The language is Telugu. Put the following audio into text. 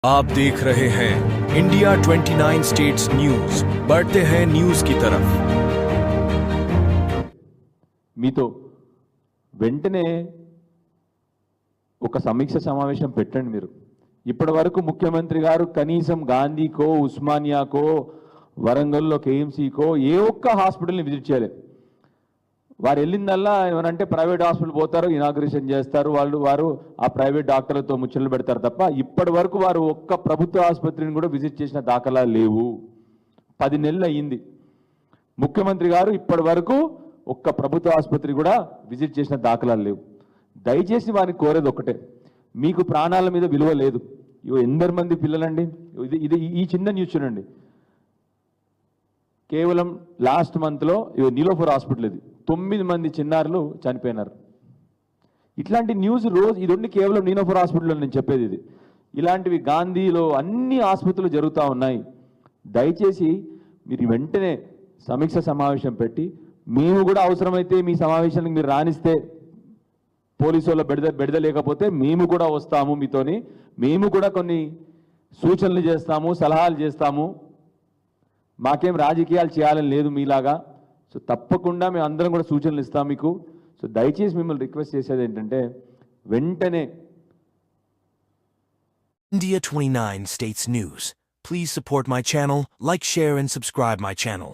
आप देख रहे हैं इंडिया 29 स्टेट्स न्यूज, बढ़ते हैं न्यूज की तरफ। మీతో వెంటనే ఒక సమీక్ష సమావేశం పెట్టండి మీరు. ఇప్పటి వరకు ముఖ్యమంత్రి గారు కనీసం గాంధీకో ఉస్మానియాకో వరంగల్లో కేఎంసీకో ఏ ఒక్క హాస్పిటల్ని విజిట్ చేయలేదు. వారు వెళ్ళిందల్లా ఏమనంటే ప్రైవేట్ హాస్పిటల్ పోతారు, ఇనాగ్రేషన్ చేస్తారు, వారు ఆ ప్రైవేట్ డాక్టర్లతో ముచ్చట్లు పెడతారు తప్ప ఇప్పటి వరకు వారు ఒక్క ప్రభుత్వ ఆసుపత్రిని కూడా విజిట్ చేసిన దాఖలాలు లేవు. 10 నెలలు అయ్యింది. ముఖ్యమంత్రి గారు ఇప్పటి వరకు ఒక్క ప్రభుత్వ ఆసుపత్రి కూడా విజిట్ చేసిన దాఖలాలు లేవు. దయచేసి వారిని కోరేది ఒకటే, మీకు ప్రాణాల మీద విలువ లేదు. ఎందరు మంది పిల్లలండి, ఇది ఈ చిన్న న్యూస్ చూడండి. కేవలం లాస్ట్ మంత్లో నీలోఫర్ హాస్పిటల్ ఇది 9 మంది చిన్నారులు చనిపోయినారు. ఇట్లాంటి న్యూస్ రోజు ఇది కేవలం నీలోఫర్ హాస్పిటల్లో నేను చెప్పేది ఇది. ఇలాంటివి గాంధీలో అన్ని ఆసుపత్రులు జరుగుతూ ఉన్నాయి. దయచేసి మీరు వెంటనే సమీక్ష సమావేశం పెట్టి, మేము కూడా అవసరమైతే మీ సమావేశానికి మీరు రాణిస్తే పోలీసు వాళ్ళ బెడద లేకపోతే మేము కూడా వస్తాము మీతోని, మేము కూడా కొన్ని సూచనలు చేస్తాము, సలహాలు చేస్తాము. మాకేం రాజకీయాలు చేయాలని లేదు మీలాగా. సో తప్పకుండా మేము అందరం కూడా సూచనలు ఇస్తాం మీకు. సో దయచేసి మిమ్మల్ని రిక్వెస్ట్ చేసేది ఏంటంటే వెంటనే India 29 States News. Please support my channel, like, share and subscribe my channel.